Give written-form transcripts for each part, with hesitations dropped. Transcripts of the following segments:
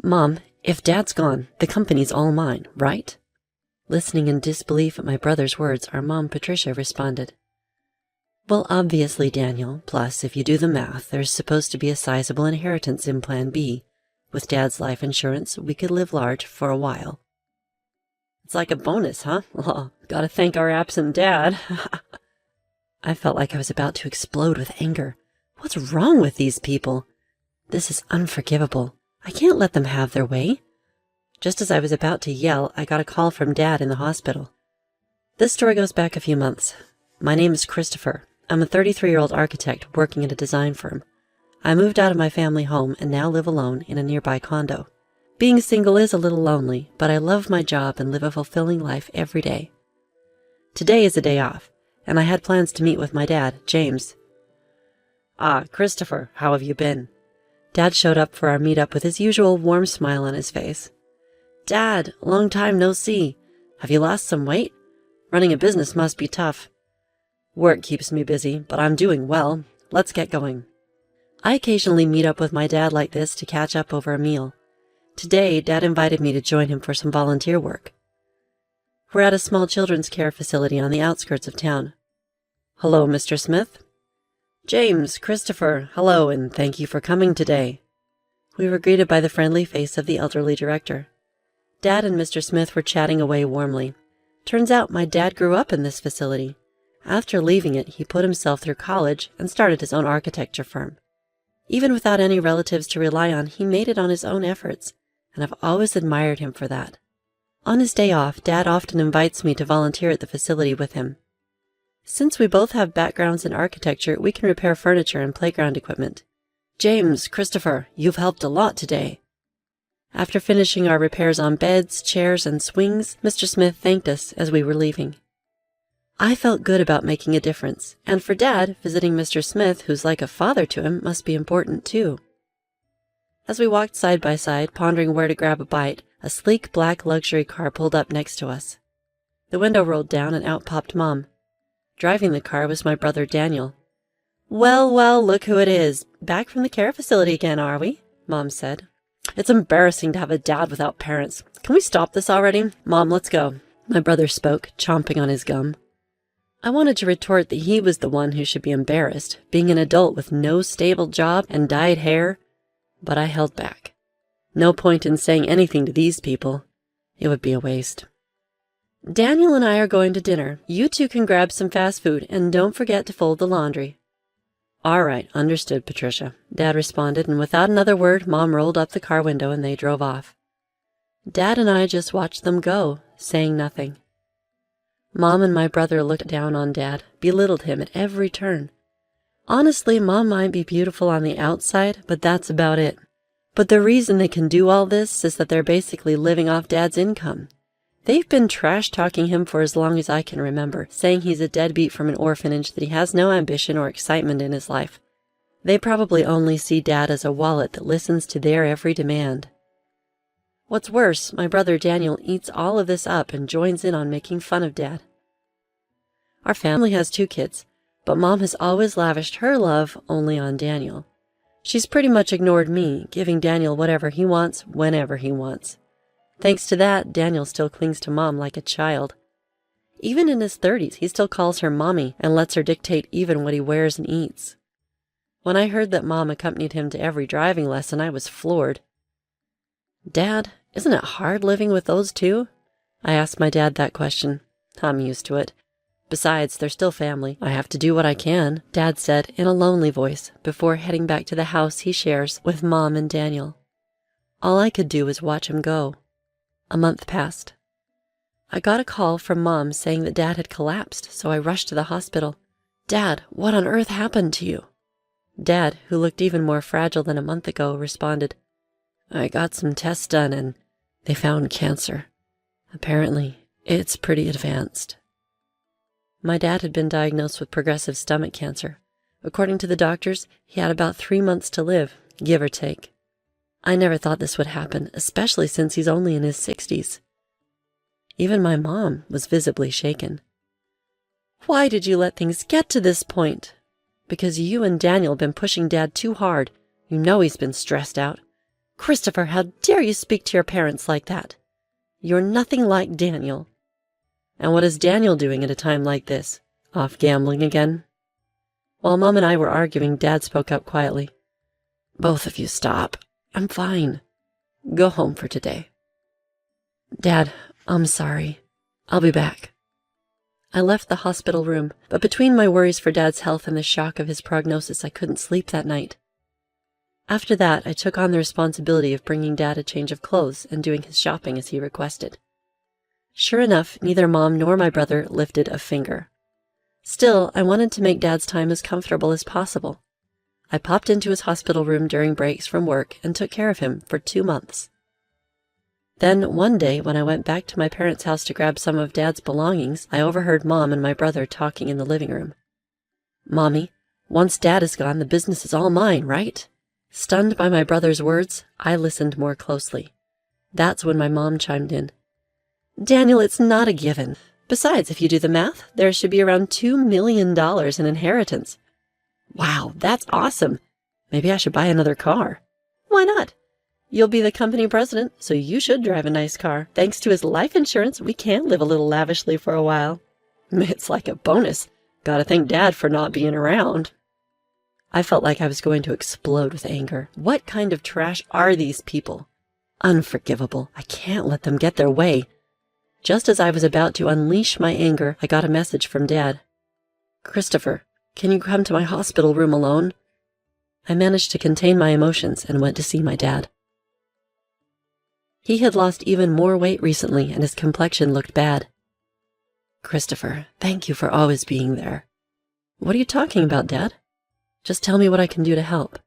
Mom, if Dad's gone, the company's all mine, right? Listening in disbelief at my brother's words, our mom, Patricia, responded, Well, obviously, Daniel, plus, if you do the math, there's supposed to be a sizable inheritance in Plan B. With Dad's life insurance, we could live large for a while. It's like a bonus, huh? Well, gotta thank our absent Dad. I felt like I was about to explode with anger. What's wrong with these people? This is unforgivable. I can't let them have their way. Just as I was about to yell, I got a call from Dad in the hospital. This story goes back a few months. My name is Christopher. I'm a 33-year-old architect working at a design firm. I moved out of my family home and now live alone in a nearby condo. Being single is a little lonely, but I love my job and live a fulfilling life every day. Today is a day off, and I had plans to meet with my dad, James. Ah, Christopher, how have you been? Dad showed up for our meetup with his usual warm smile on his face. Dad, long time no see. Have you lost some weight? Running a business must be tough. Work keeps me busy, but I'm doing well. Let's get going. I occasionally meet up with my dad like this to catch up over a meal. Today, Dad invited me to join him for some volunteer work. We're at a small children's care facility on the outskirts of town. Hello, Mr. Smith. James, Christopher, hello, and thank you for coming today. We were greeted by the friendly face of the elderly director. Dad and Mr. Smith were chatting away warmly. Turns out my dad grew up in this facility. After leaving it, he put himself through college and started his own architecture firm. Even without any relatives to rely on, he made it on his own efforts, and I've always admired him for that. On his day off, Dad often invites me to volunteer at the facility with him. Since we both have backgrounds in architecture, we can repair furniture and playground equipment. James, Christopher, you've helped a lot today. After finishing our repairs on beds, chairs, and swings, Mr. Smith thanked us as we were leaving. I felt good about making a difference, and for Dad, visiting Mr. Smith, who's like a father to him, must be important too. As we walked side by side, pondering where to grab a bite, a sleek black luxury car pulled up next to us. The window rolled down and out popped Mom. Driving the car was my brother Daniel. Well, well, look who it is. Back from the care facility again, are we? Mom said. It's embarrassing to have a dad without parents. Can we stop this already? Mom, let's go. My brother spoke, chomping on his gum. I wanted to retort that he was the one who should be embarrassed, being an adult with no stable job and dyed hair, but I held back. No point in saying anything to these people. It would be a waste. Daniel and I are going to dinner. You two can grab some fast food, and don't forget to fold the laundry. All right, understood, Patricia, Dad responded, and without another word, Mom rolled up the car window and they drove off. Dad and I just watched them go, saying nothing. Mom and my brother looked down on Dad, belittled him at every turn. Honestly, Mom might be beautiful on the outside, but that's about it. But the reason they can do all this is that they're basically living off Dad's income. They've been trash-talking him for as long as I can remember, saying he's a deadbeat from an orphanage, that he has no ambition or excitement in his life. They probably only see Dad as a wallet that listens to their every demand. What's worse, my brother Daniel eats all of this up and joins in on making fun of Dad. Our family has 2 kids, but Mom has always lavished her love only on Daniel. She's pretty much ignored me, giving Daniel whatever he wants, whenever he wants. Thanks to that, Daniel still clings to Mom like a child. Even in his 30s, he still calls her Mommy and lets her dictate even what he wears and eats. When I heard that Mom accompanied him to every driving lesson, I was floored. Dad, isn't it hard living with those 2? I asked my dad that question. I'm used to it. Besides, they're still family. I have to do what I can, Dad said in a lonely voice before heading back to the house he shares with Mom and Daniel. All I could do was watch him go. A month passed. I got a call from Mom saying that Dad had collapsed, so I rushed to the hospital. Dad, what on earth happened to you? Dad, who looked even more fragile than a month ago, responded, I got some tests done and they found cancer. Apparently, it's pretty advanced. My dad had been diagnosed with progressive stomach cancer. According to the doctors, he had about 3 months to live, give or take. I never thought this would happen, especially since he's only in his 60s. Even my mom was visibly shaken. Why did you let things get to this point? Because you and Daniel have been pushing Dad too hard. You know he's been stressed out. Christopher, how dare you speak to your parents like that? You're nothing like Daniel. And what is Daniel doing at a time like this? Off gambling again? While Mom and I were arguing, Dad spoke up quietly. Both of you stop. I'm fine. Go home for today. Dad, I'm sorry. I'll be back. I left the hospital room, but between my worries for Dad's health and the shock of his prognosis, I couldn't sleep that night. After that, I took on the responsibility of bringing Dad a change of clothes and doing his shopping as he requested. Sure enough, neither Mom nor my brother lifted a finger. Still, I wanted to make Dad's time as comfortable as possible. I popped into his hospital room during breaks from work and took care of him for 2 months. Then, one day, when I went back to my parents' house to grab some of Dad's belongings, I overheard Mom and my brother talking in the living room. Mommy, once Dad is gone, the business is all mine, right? Stunned by my brother's words, I listened more closely. That's when my mom chimed in. Daniel, it's not a given. Besides, if you do the math, there should be around $2 million in inheritance. Wow, that's awesome. Maybe I should buy another car. Why not? You'll be the company president, so you should drive a nice car. Thanks to his life insurance, we can live a little lavishly for a while. It's like a bonus. Gotta thank Dad for not being around. I felt like I was going to explode with anger. What kind of trash are these people? Unforgivable. I can't let them get their way. Just as I was about to unleash my anger, I got a message from Dad. Christopher, can you come to my hospital room alone? I managed to contain my emotions and went to see my dad. He had lost even more weight recently and his complexion looked bad. Christopher, thank you for always being there. What are you talking about, Dad? Just tell me what I can do to help.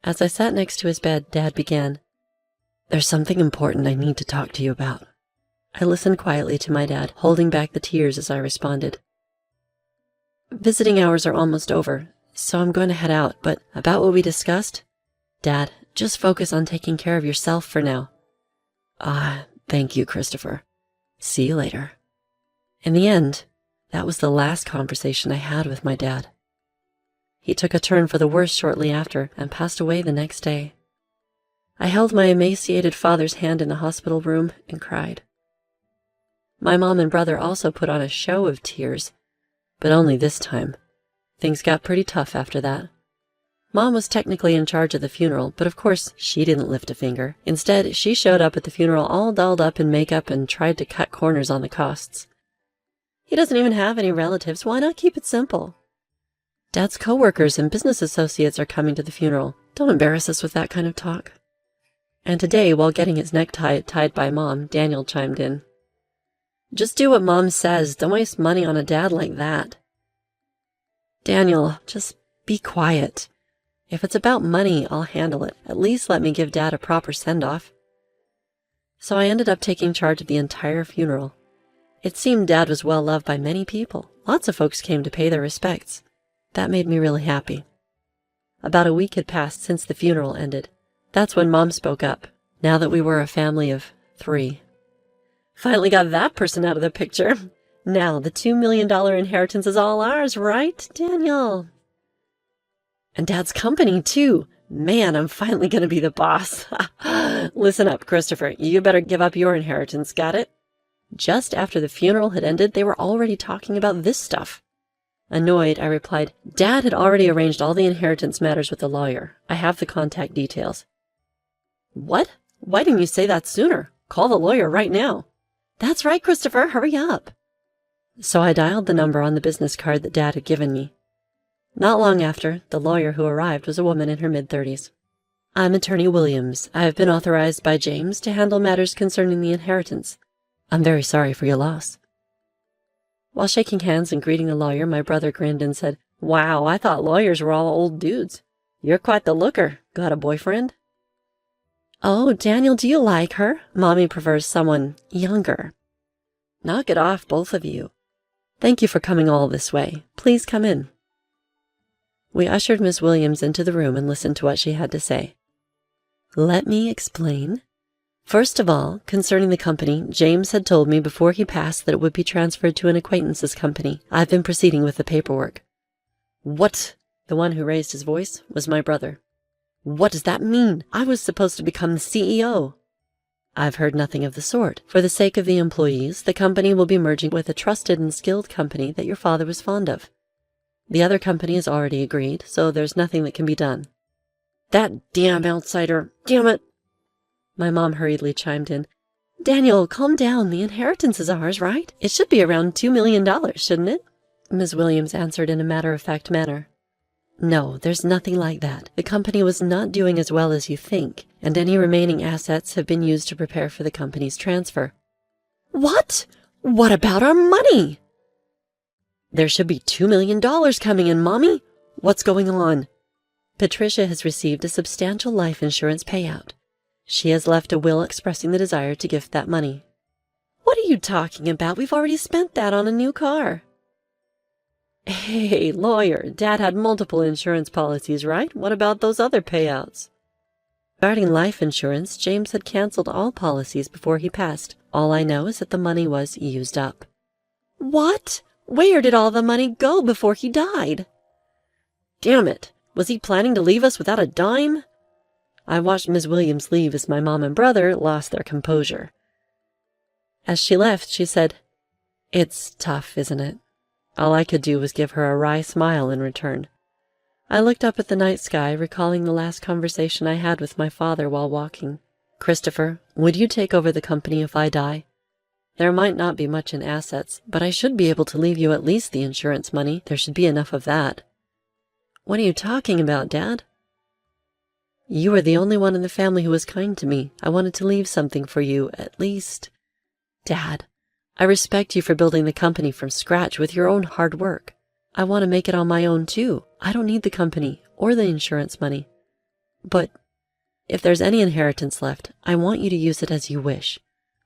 As I sat next to his bed, Dad began. There's something important I need to talk to you about. I listened quietly to my dad, holding back the tears as I responded. Visiting hours are almost over, so I'm going to head out, but about what we discussed? Dad, just focus on taking care of yourself for now. Thank you, Christopher. See you later. In the end, that was the last conversation I had with my dad. He took a turn for the worse shortly after and passed away the next day. I held my emaciated father's hand in the hospital room and cried. My mom and brother also put on a show of tears, but only this time. Things got pretty tough after that. Mom was technically in charge of the funeral, but of course she didn't lift a finger. Instead, she showed up at the funeral all dolled up in makeup and tried to cut corners on the costs. He doesn't even have any relatives. Why not keep it simple? Dad's coworkers and business associates are coming to the funeral. Don't embarrass us with that kind of talk. And today, while getting his necktie tied by Mom, Daniel chimed in. Just do what Mom says. Don't waste money on a dad like that. Daniel, just be quiet. If it's about money, I'll handle it. At least let me give Dad a proper send-off. So I ended up taking charge of the entire funeral. It seemed Dad was well loved by many people. Lots of folks came to pay their respects. That made me really happy. About a week had passed since the funeral ended. That's when Mom spoke up, now that we were a family of 3. Finally got that person out of the picture. Now the $2 million inheritance is all ours, right, Daniel? And Dad's company, too. Man, I'm finally going to be the boss. Listen up, Christopher. You better give up your inheritance, got it? Just after the funeral had ended, they were already talking about this stuff. Annoyed, I replied, Dad had already arranged all the inheritance matters with the lawyer. I have the contact details. What? Why didn't you say that sooner? Call the lawyer right now. That's right, Christopher. Hurry up. So I dialed the number on the business card that Dad had given me. Not long after, the lawyer who arrived was a woman in her mid-30s. I'm Attorney Williams. I have been authorized by James to handle matters concerning the inheritance. I'm very sorry for your loss. While shaking hands and greeting the lawyer, my brother grinned and said, Wow, I thought lawyers were all old dudes. You're quite the looker. Got a boyfriend? Oh, Daniel, do you like her? Mommy prefers someone younger. Knock it off, both of you. Thank you for coming all this way. Please come in. We ushered Miss Williams into the room and listened to what she had to say. Let me explain. First of all, concerning the company, James had told me before he passed that it would be transferred to an acquaintance's company. I've been proceeding with the paperwork. What? The one who raised his voice was my brother. What does that mean? I was supposed to become the CEO. I've heard nothing of the sort. For the sake of the employees, the company will be merging with a trusted and skilled company that your father was fond of. The other company has already agreed, so there's nothing that can be done. That damn outsider! Damn it! My mom hurriedly chimed in. Daniel, calm down. The inheritance is ours, right? It should be around $2 million, shouldn't it? Ms. Williams answered in a matter-of-fact manner. No, there's nothing like that. The company was not doing as well as you think, and any remaining assets have been used to prepare for the company's transfer. What? What about our money? There should be $2 million coming in, Mommy. What's going on? Patricia has received a substantial life insurance payout. She has left a will expressing the desire to gift that money. What are you talking about? We've already spent that on a new car. Hey, lawyer, Dad had multiple insurance policies, right? What about those other payouts? Regarding life insurance, James had canceled all policies before he passed. All I know is that the money was used up. What? Where did all the money go before he died? Damn it! Was he planning to leave us without a dime? I watched Ms. Williams leave as my mom and brother lost their composure. As she left, she said, It's tough, isn't it? All I could do was give her a wry smile in return. I looked up at the night sky, recalling the last conversation I had with my father while walking. Christopher, would you take over the company if I die? There might not be much in assets, but I should be able to leave you at least the insurance money. There should be enough of that. What are you talking about, Dad? You were the only one in the family who was kind to me. I wanted to leave something for you, at least. Dad, I respect you for building the company from scratch with your own hard work. I want to make it on my own, too. I don't need the company or the insurance money. But if there's any inheritance left, I want you to use it as you wish.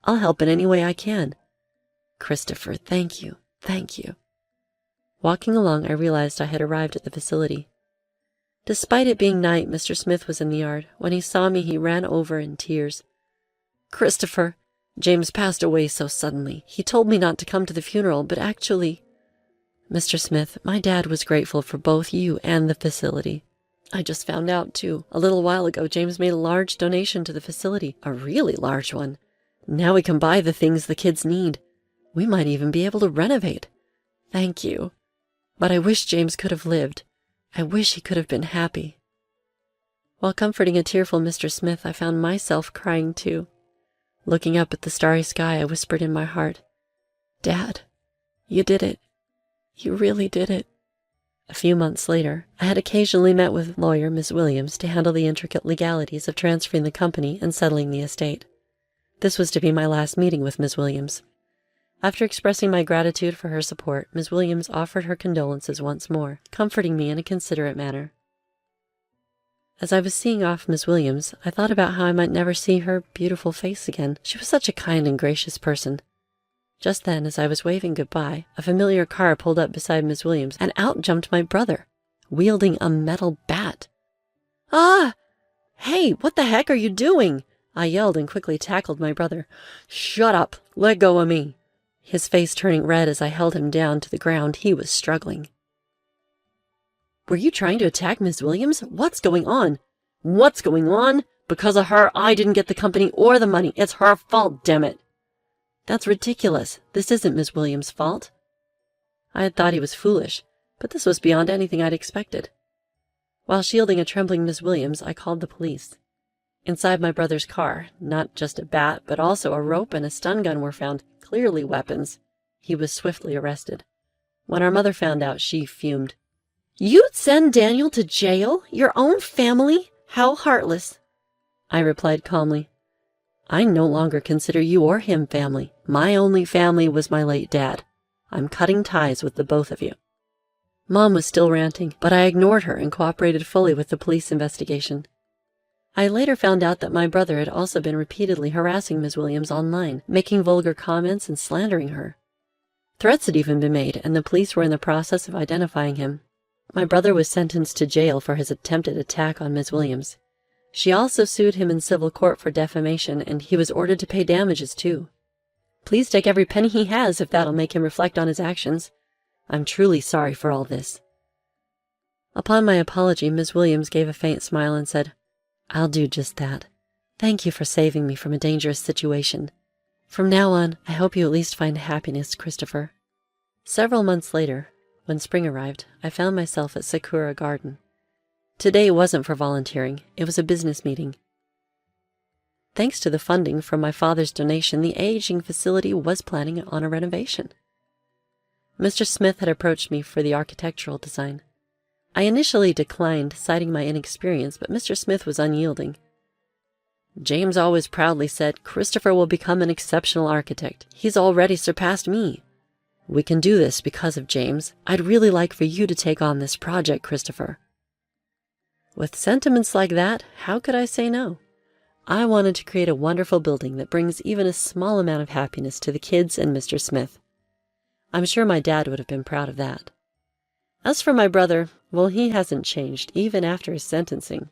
I'll help in any way I can. Christopher, thank you. Thank you. Walking along, I realized I had arrived at the facility. Despite it being night, Mr. Smith was in the yard. When he saw me, he ran over in tears. Christopher, James passed away so suddenly. He told me not to come to the funeral, but actually... Mr. Smith, my dad was grateful for both you and the facility. I just found out, too. A little while ago, James made a large donation to the facility. A really large one. Now we can buy the things the kids need. We might even be able to renovate. Thank you. But I wish James could have lived. I wish he could have been happy. While comforting a tearful Mr. Smith, I found myself crying too. Looking up at the starry sky, I whispered in my heart, Dad, you did it. You really did it. A few months later, I had occasionally met with lawyer Ms. Williams to handle the intricate legalities of transferring the company and settling the estate. This was to be my last meeting with Ms. Williams. After expressing my gratitude for her support, Ms. Williams offered her condolences once more, comforting me in a considerate manner. As I was seeing off Ms. Williams, I thought about how I might never see her beautiful face again. She was such a kind and gracious person. Just then, as I was waving goodbye, a familiar car pulled up beside Ms. Williams, and out jumped my brother, wielding a metal bat. Ah! Hey, what the heck are you doing? I yelled and quickly tackled my brother. Shut up! Let go of me! His face turning red as I held him down to the ground, he was struggling. Were you trying to attack Ms. Williams? What's going on? What's going on? Because of her, I didn't get the company or the money. It's her fault, damn it. That's ridiculous. This isn't Ms. Williams' fault. I had thought he was foolish, but this was beyond anything I'd expected. While shielding a trembling Ms. Williams, I called the police. Inside my brother's car, not just a bat, but also a rope and a stun gun were found, clearly weapons. He was swiftly arrested. When our mother found out, she fumed. You'd send Daniel to jail? Your own family? How heartless. I replied calmly. I no longer consider you or him family. My only family was my late dad. I'm cutting ties with the both of you. Mom was still ranting, but I ignored her and cooperated fully with the police investigation. I later found out that my brother had also been repeatedly harassing Ms. Williams online, making vulgar comments and slandering her. Threats had even been made, and the police were in the process of identifying him. My brother was sentenced to jail for his attempted attack on Ms. Williams. She also sued him in civil court for defamation, and he was ordered to pay damages too. Please take every penny he has if that'll make him reflect on his actions. I'm truly sorry for all this. Upon my apology, Ms. Williams gave a faint smile and said, I'll do just that. Thank you for saving me from a dangerous situation. From now on, I hope you at least find happiness, Christopher. Several months later, when spring arrived, I found myself at Sakura Garden. Today wasn't for volunteering, it was a business meeting. Thanks to the funding from my father's donation, the aging facility was planning on a renovation. Mr. Smith had approached me for the architectural design. I initially declined, citing my inexperience, but Mr. Smith was unyielding. James always proudly said, "Christopher will become an exceptional architect. He's already surpassed me. We can do this because of James. I'd really like for you to take on this project, Christopher." With sentiments like that, how could I say no? I wanted to create a wonderful building that brings even a small amount of happiness to the kids and Mr. Smith. I'm sure my dad would have been proud of that. As for my brother, well, he hasn't changed, even after his sentencing.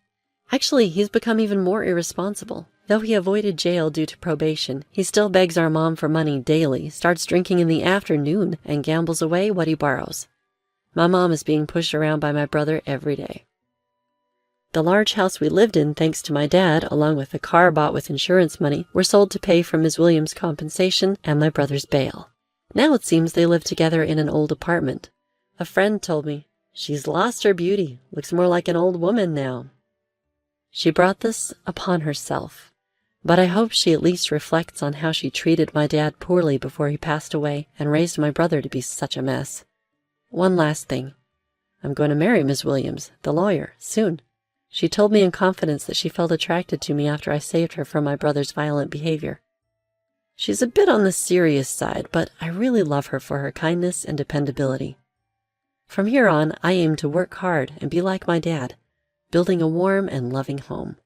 Actually, he's become even more irresponsible. Though he avoided jail due to probation, he still begs our mom for money daily, starts drinking in the afternoon, and gambles away what he borrows. My mom is being pushed around by my brother every day. The large house we lived in, thanks to my dad, along with the car bought with insurance money, were sold to pay for Ms. Williams' compensation and my brother's bail. Now it seems they live together in an old apartment. A friend told me, "She's lost her beauty, looks more like an old woman now." She brought this upon herself, but I hope she at least reflects on how she treated my dad poorly before he passed away and raised my brother to be such a mess. One last thing. I'm going to marry Ms. Williams, the lawyer, soon. She told me in confidence that she felt attracted to me after I saved her from my brother's violent behavior. She's a bit on the serious side, but I really love her for her kindness and dependability. From here on, I aim to work hard and be like my dad, building a warm and loving home.